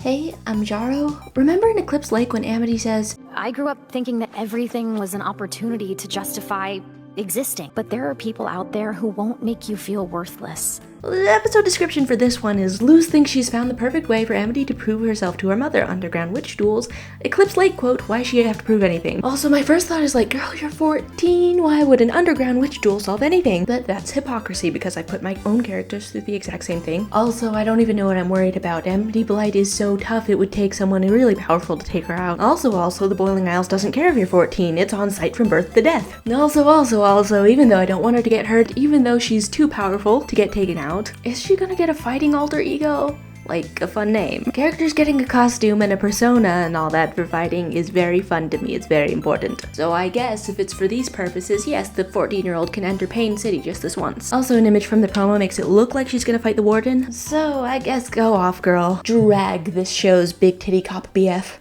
Hey, I'm Jaro. Remember in Eclipse Lake when Amity says, I grew up thinking that everything was an opportunity to justify existing, but there are people out there who won't make you feel worthless. The episode description for this one is Luz thinks she's found the perfect way for Amity to prove herself to her mother. Underground witch duels. Eclipse Lake quote, why she have to prove anything? Also, my first thought is like, girl, you're 14. Why would an underground witch duel solve anything? But that's hypocrisy because I put my own characters through the exact same thing. Also, I don't even know what I'm worried about. Amity Blight is so tough it would take someone really powerful to take her out. Also, the Boiling Isles doesn't care if you're 14. It's on site from birth to death. Also, even though I don't want her to get hurt, even though she's too powerful to get taken out, is she gonna get a fighting alter ego? Like a fun name. Characters getting a costume and a persona and all that for fighting is very fun to me. It's very important. So I guess if it's for these purposes, yes, the 14-year-old can enter Pain City just this once. Also, an image from the promo makes it look like she's gonna fight the warden. So I guess go off, girl. Drag this show's big titty cop BF.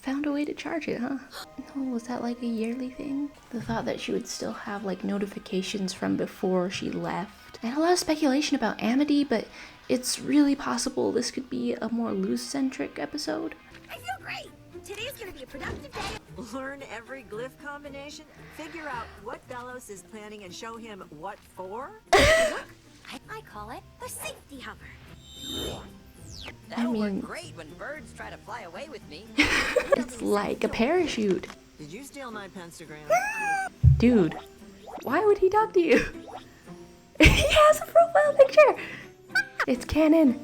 Found a way to charge it, huh? No, was that like a yearly thing? The thought that she would still have like notifications from before she left. I had a lot of speculation about Amity, but it's really possible this could be a more Luz-centric episode. I feel great! Today's gonna be a productive day. Learn every glyph combination, figure out what Belos is planning, and show him what for? Look, I call it the safety hover. That'll work great when birds try to fly away with me. It's like a parachute. Did you steal my pentagram? Dude, why would he talk to you? He has a profile picture! It's canon.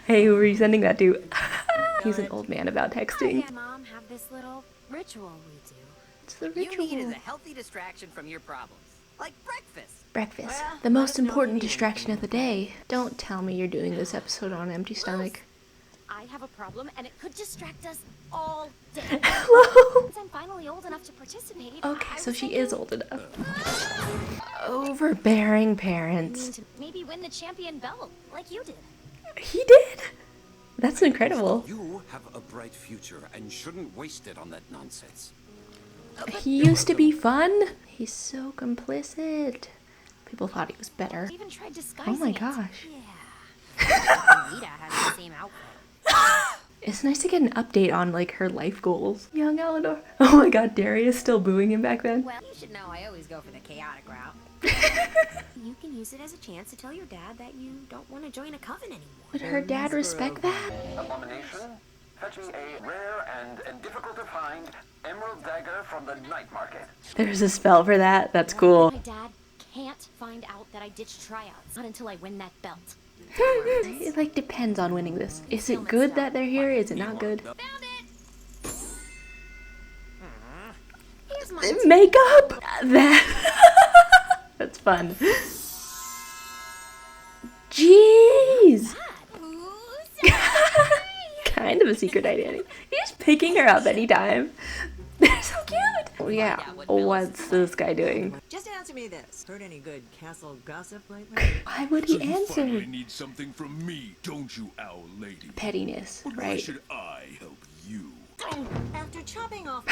Hey, who are you sending that to? He's an old man about texting. I and Mom have this little ritual we do. It's the You need is ritual. a healthy distraction from your problems, like breakfast. Breakfast. Well, The most let us know important if you need distraction of the day. Don't tell me you're doing this episode on an empty stomach. I have a problem and it could distract us all day. Hello? Since I'm finally old enough to participate. Okay, I so was she thinking is old enough. Overbearing parents. to maybe win the champion belt, like you did. He did? That's incredible. You have a bright future and shouldn't waste it on that nonsense. He used to be fun. He's so complicit. People thought he was better. I even tried disguising Oh my it. gosh. Yeah. Eda has the same outfit. It's nice to get an update on like her life goals. Young Eleanor. Oh my god, Darius still booing him back then. Well, you should know I always go for the chaotic route. You can use it as a chance to tell your dad that you don't want to join a coven anymore. Would her dad respect that? Abomination, fetching a rare and difficult to find emerald dagger from the night market. There's a spell for that. That's cool. My dad can't find out that I ditched tryouts. Not until I win that belt. It like depends on winning this. Is it good that they're here? Is it not good? Found it! Here's my Makeup? That's fun. Jeez! Kind of a secret identity. He's picking her up anytime. They're so cute. Oh yeah. What's this guy doing? Just answer me this. Heard any good castle gossip lately? Why would he You finally answer? need something from me, don't you, owl lady? Pettiness, Why right? should I help you? After chopping off,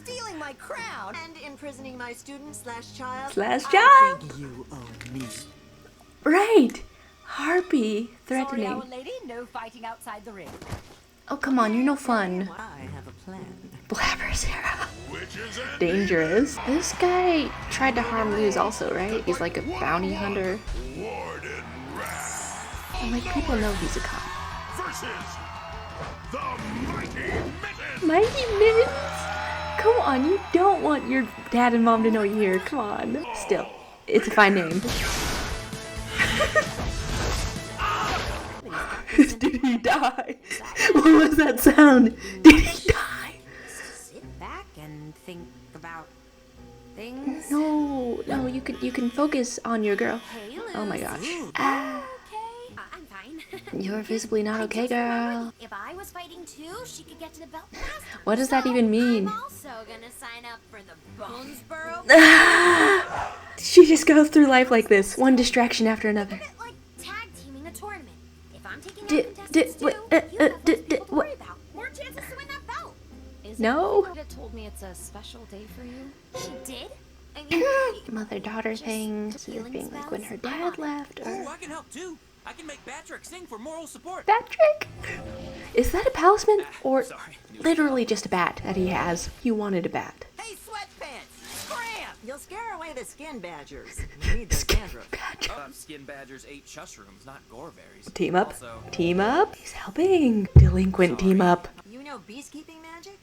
stealing my crown, and imprisoning my student/child, Slash I child. think you owe me. Right. Harpy Sorry, threatening. owl lady, no fighting outside the ring. Oh come on, you're no fun. I have a plan. Blabbers era. Witches and Dangerous. This guy tried to harm Luz also, right? He's like a bounty hunter. Warden Wrath And like people know he's a cop. versus the Mighty Mitten. Mighty Mittens? Come on, you don't want your dad and mom to know you're here. Come on. Still, it's a fine name. Did he die? What was that sound? Did he die? Sit back and think about things. No, you can focus on your girl. Hey, Luz. Oh my gosh. Okay. I'm fine. You're visibly not okay, girl. If I was fighting too, she could get to the belt faster. What does that even mean? I'm also gonna sign up for the Bonesboro. She just goes through life like this, one distraction after another. Bit like tag teaming a tournament. If I'm taking out Did- contestants too, what- you have less did- people to what- worry about. More chances to win that belt. Is No. it that told me it's a special day for you? She did? I mean, Mother-daughter just thing, the sort of healing thing, like when her spells? dad left, Oh, or I can help too. I can make Patrick sing for moral support. Patrick? Is that a talisman or Sorry. literally just a bat that he has? He wanted a bat. Hey, sweatpants! Scram! You'll scare away the skin badgers. You need their dandruff. Skin badgers ate shushrooms, not goreberries. Team up. Also, Team up. He's helping. Delinquent team up. You know beekeeping magic?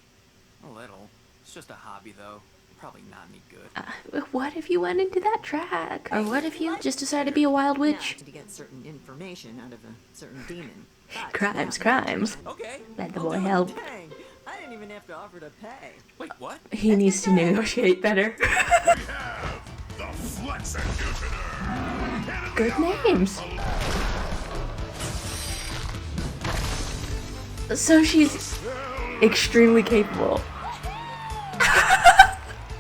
a little. It's just a hobby, though. Probably not any good. What if you went into that track? Or what if you just decided to be a wild witch? To get certain information out of a certain demon. But Crimes. Okay. Let the boy help. dang, I didn't even have to offer to pay. Wait, what? He needs to negotiate better. We have the Flex Executioner. Good names. So she's extremely capable.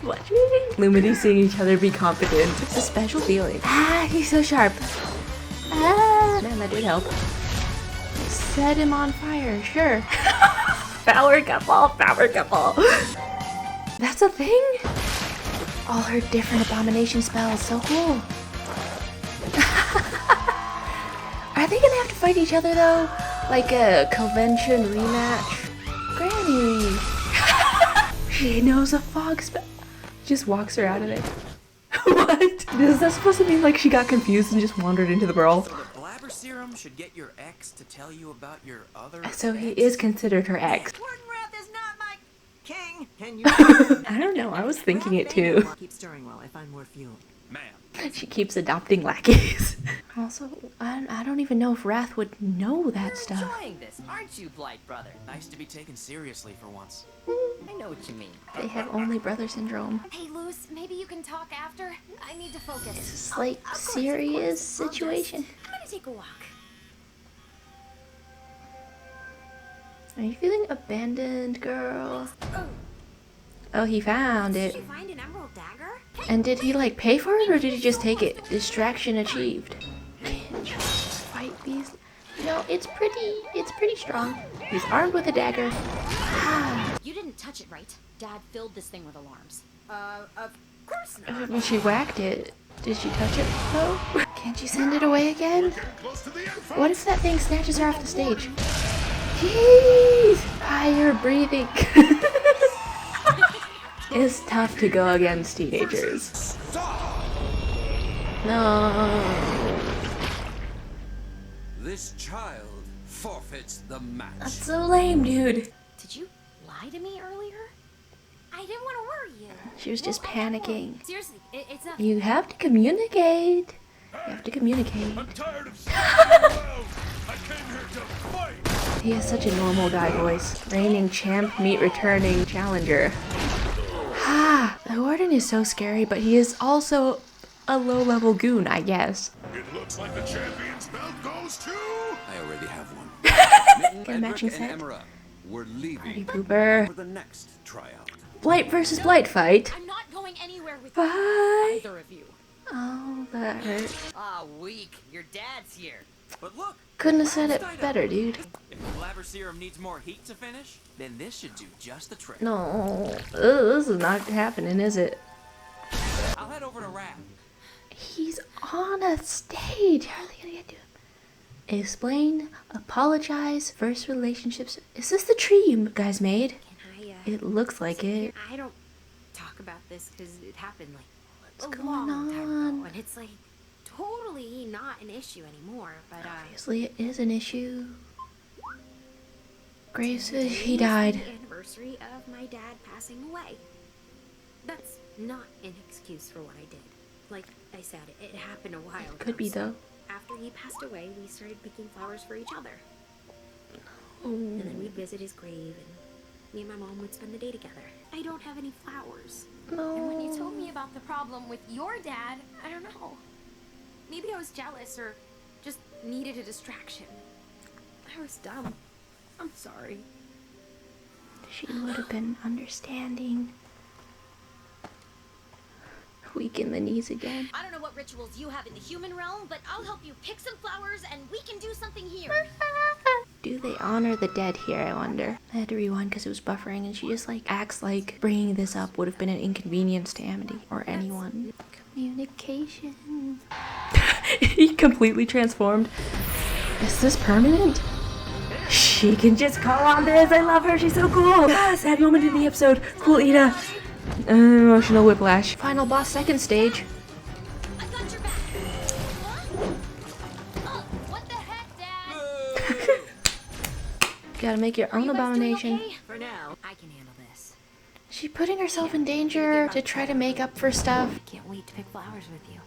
Watching Lumity seeing each other be competent. It's a special feeling. Ah, he's so sharp. Ah, man, that did help. Set him on fire, sure. Power couple. That's a thing? All her different abomination spells, so cool. Are they gonna have to fight each other though? Like a convention rematch? Granny! She knows a fog spell. Just walks her out of it. What? Is that supposed to mean like she got confused and just wandered into the brawl? So the blabber serum should get your ex to tell you about your other So he ex? is considered her ex. Wardenrath is not my king. Can you? I don't know, I was thinking it too. Keep stirring while I find more fuel. Ma'am. She keeps adopting lackeys. Also, I don't even know if Wrath would know that stuff. Enjoying this, aren't you, Blight brother? Nice to be taken seriously for once. I know what you mean. They have only brother syndrome. Hey, Luce, maybe you can talk after? I need to focus. It's like serious situation. I'm gonna take a walk. Are you feeling abandoned, girl? Oh, he found it. Did you find an emerald dagger? And did he like pay for it or did he just take it? Distraction achieved. Can't you fight these? You know, it's pretty strong. He's armed with a dagger. You didn't touch it, right? Dad filled this thing with alarms. Of course not. When she whacked it, did she touch it though? Can't you send it away again? Getting close to the end. What if that thing snatches her off the stage? Jeez! Higher breathing. It's tough to go against teenagers. No. This child forfeits the match. That's so lame, dude. Did you lie to me earlier? I didn't want to worry you. She was just panicking. Seriously, it's not. You have to communicate. You have to communicate. I'm tired of standing around. I came here to fight. He has such a normal guy voice. Reigning champ meet returning challenger. The warden is so scary, but he is also a low-level goon, I guess. It looks like the champion's belt goes to... I already have one. Get a matching Edric and set. Emera, we're leaving Pooper. for the next tryout. Blight versus Blight fight. I'm not going anywhere with Bye. either of you. Oh, that hurt. Ah, weak. Your dad's here. But look, Couldn't have said it better, dude. if the blabber serum needs more heat to finish, then this should do just the trick. No. This is not happening, is it? I'll head over to Raph. He's on a stage. How are they gonna get to him? Explain, apologize, first relationships. Is this the tree you guys made? Can It looks like it. I don't talk about this because it happened like What's a going long time on? ago, and it's like totally not an issue anymore. But Obviously, it is an issue. Grace, he today is died. the anniversary of my dad passing away. That's not an excuse for what I did. Like I said, it happened a while ago. Could be so though. After he passed away, we started picking flowers for each other. Oh. And then we'd visit his grave, and me and my mom would spend the day together. I don't have any flowers. And when you No. told me about the problem with your dad, I don't know. Maybe I was jealous or just needed a distraction. I was dumb. I'm sorry. She would have been understanding. Weak in the knees again. I don't know what rituals you have in the human realm, but I'll help you pick some flowers and we can do something here. Do they honor the dead here, I wonder? I had to rewind because it was buffering and she just like acts like bringing this up would have been an inconvenience to Amity or anyone. Communication. He completely transformed. Is this permanent? She can just call on this. I love her. She's so cool. Sad moment in the episode. Cool Eda. Emotional whiplash. Final boss, second stage. I got your back. Oh, what the heck, Dad? Gotta make your own abomination. Okay? For now, I can handle this. She's putting herself in danger to try to make up for stuff. Can't wait to pick flowers with you.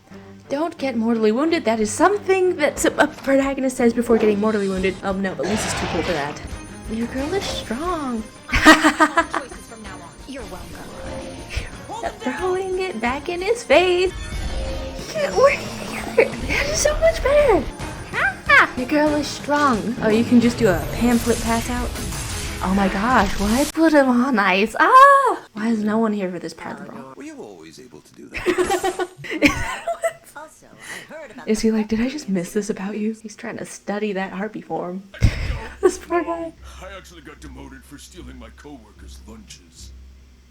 Don't get mortally wounded. That is something that a protagonist says before getting mortally wounded. Oh no, but Lisa's too cool for that. Your girl is strong. Choices from now on. You're welcome. Throwing it back in his face. Yeah, we're together. That is so much better. Your girl is strong. Oh, you can just do a pamphlet pass out. Oh my gosh, what? Put him on ice. Ah! Why is no one here for this part of the brawl? Were you always able to do that? Also, I heard about Is he like, did I just miss this about you? He's trying to study that harpy form. This poor guy. I actually got demoted for stealing my coworkers' lunches.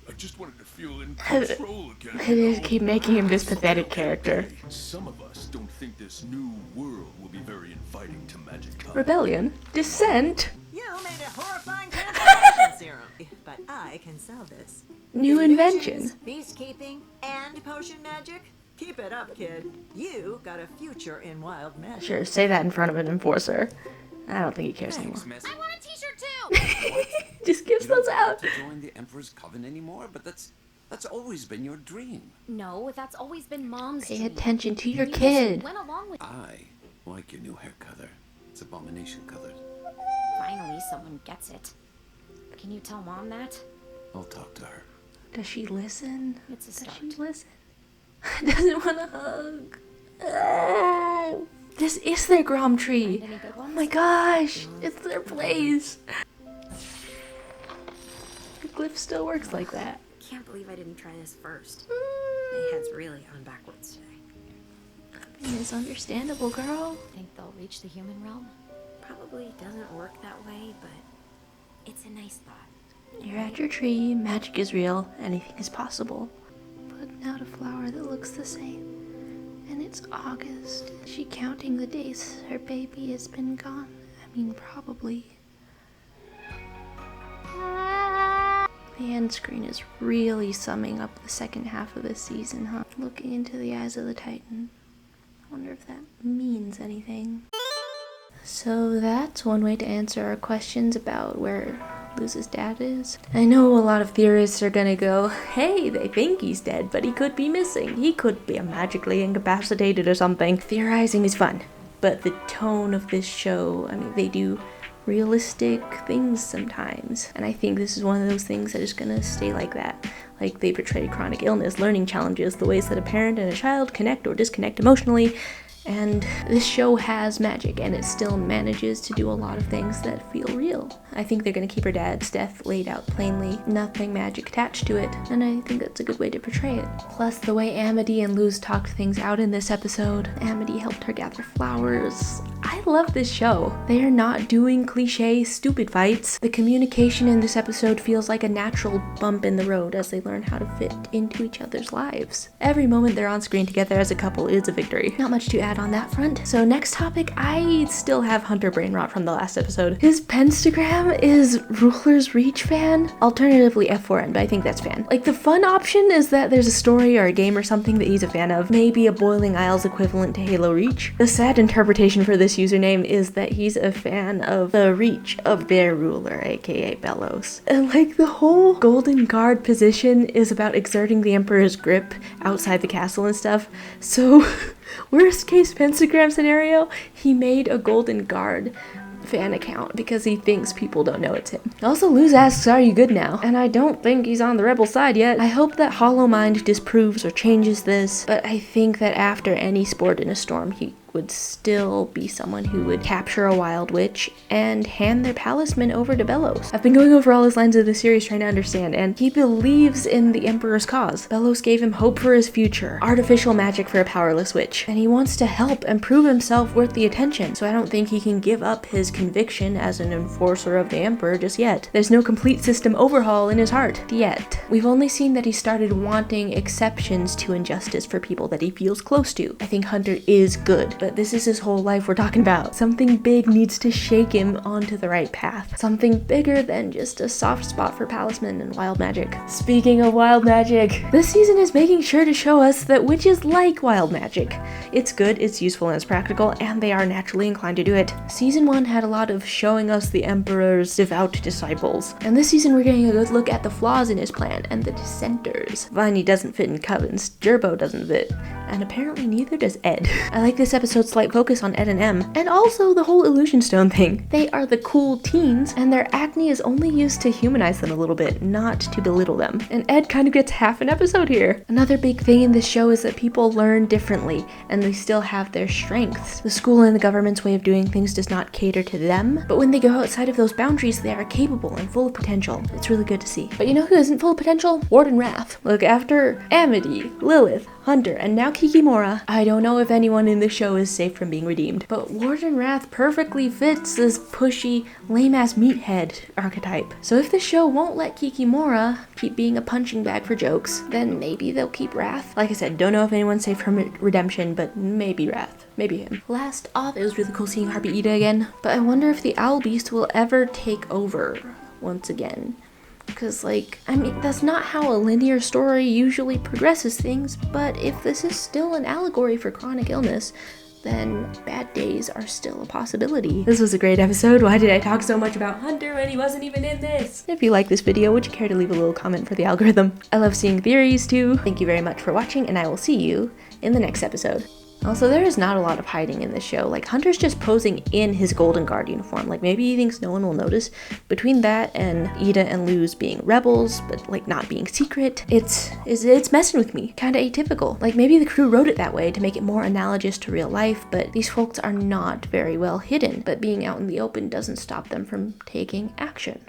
I just wanted to feel in control again. They just keep making him this pathetic character. Some of us don't think this new world will be very inviting to magic. Rebellion. Dissent. You made a horrifying transformation serum, but I can sell this. New invention. Illusions, Peacekeeping, and potion magic. Keep it up, kid. You got a future in wild magic. Sure, say that in front of an enforcer. I don't think he cares anymore. Thanks, miss. I want a t-shirt too! Just gives You those don't out. want to join the Emperor's Coven anymore, but that's always been your dream. No, that's always been Mom's Pay dream. attention to your You just kid. went along with I like your new hair color. It's abomination colored. Finally, someone gets it. Can you tell Mom that? I'll talk to her. Does she listen? It's a Does start. she listen? Doesn't want to hug. Ah. This is their Grom tree. Any good Oh ones? my gosh, it's their place. The glyph still works like that. Can't believe I didn't try this first. My head's really on backwards today. It's understandable, girl. Think they'll reach the human realm? Probably doesn't work that way, but it's a nice thought. You're at your tree, magic is real, anything is possible. Putting out a flower that looks the same. And it's August. Is she counting the days her baby has been gone? I mean, probably. The end screen is really summing up the second half of this season, huh? Looking into the eyes of the Titan. I wonder if that means anything. So that's one way to answer our questions about where Luz's dad is. I know a lot of theorists are gonna go, hey, they think he's dead, but he could be missing. He could be magically incapacitated or something. Theorizing is fun, but the tone of this show, I mean, they do realistic things sometimes. And I think this is one of those things that is gonna stay like that. Like they portray chronic illness, learning challenges, the ways that a parent and a child connect or disconnect emotionally. And this show has magic, and it still manages to do a lot of things that feel real. I think they're gonna keep her dad's death laid out plainly, nothing magic attached to it, and I think that's a good way to portray it. Plus, the way Amity and Luz talked things out in this episode. Amity helped her gather flowers. I love this show. They are not doing cliche, stupid fights. The communication in this episode feels like a natural bump in the road as they learn how to fit into each other's lives. Every moment they're on screen together as a couple is a victory. Not much to add on that front. So next topic, I still have Hunter brain rot from the last episode. His Penstagram is Ruler's Reach fan, alternatively F4N, but I think that's fan. Like the fun option is that there's a story or a game or something that he's a fan of, maybe a Boiling Isles equivalent to Halo Reach. The sad interpretation for this username is that he's a fan of the reach of their ruler, aka Bellows. And like the whole Golden Guard position is about exerting the Emperor's grip outside the castle and stuff, so worst case Pentagram scenario, he made a Golden Guard fan account because he thinks people don't know it's him. Also, Luz asks, are you good now? And I don't think he's on the rebel side yet. I hope that Hollow Mind disproves or changes this, but I think that after any sport in a storm, he would still be someone who would capture a wild witch and hand their talisman over to Bellows. I've been going over all his lines of the series trying to understand, and he believes in the Emperor's cause. Bellows gave him hope for his future, artificial magic for a powerless witch, and he wants to help and prove himself worth the attention, so I don't think he can give up his conviction as an enforcer of the Emperor just yet. There's no complete system overhaul in his heart, yet. We've only seen that he started wanting exceptions to injustice for people that he feels close to. I think Hunter is good. but this is his whole life we're talking about. Something big needs to shake him onto the right path. Something bigger than just a soft spot for palisman and wild magic. Speaking of wild magic, this season is making sure to show us that witches like wild magic. It's good, it's useful, and it's practical, and they are naturally inclined to do it. Season 1 had a lot of showing us the Emperor's devout disciples, and this season we're getting a good look at the flaws in his plan and the dissenters. Viney doesn't fit in Covens, Gerbo doesn't fit, and apparently neither does Ed. I like this episode's slight focus on Ed and Em, and also the whole illusion stone thing. They are the cool teens, and their acne is only used to humanize them a little bit, not to belittle them. And Ed kind of gets half an episode here. Another big thing in this show is that people learn differently, and they still have their strengths. The school and the government's way of doing things does not cater to them, but when they go outside of those boundaries, they are capable and full of potential. It's really good to see. But you know who isn't full of potential? Warden Wrath. Look, after Amity, Lilith, Hunter, and now Kikimora, I don't know if anyone in this show is safe from being redeemed, but Warden Wrath perfectly fits this pushy, lame-ass meathead archetype. So if the show won't let Kikimora keep being a punching bag for jokes, then maybe they'll keep Wrath. Like I said, don't know if anyone's safe from redemption, but maybe Wrath. Maybe him. Last off, it was really cool seeing Harpy Eda again, but I wonder if the Owl Beast will ever take over once again. Because, like, I mean, that's not how a linear story usually progresses things, but if this is still an allegory for chronic illness, then bad days are still a possibility. This was a great episode. Why did I talk so much about Hunter when he wasn't even in this? If you like this video, would you care to leave a little comment for the algorithm? I love seeing theories too. Thank you very much for watching, and I will see you in the next episode. Also, there is not a lot of hiding in this show. Like, Hunter's just posing in his Golden Guard uniform. Like, maybe he thinks no one will notice. Between that and Eda and Luz being rebels, but, like, not being secret, it's messing with me. Kinda atypical. Like, maybe the crew wrote it that way to make it more analogous to real life, but these folks are not very well hidden. But being out in the open doesn't stop them from taking action.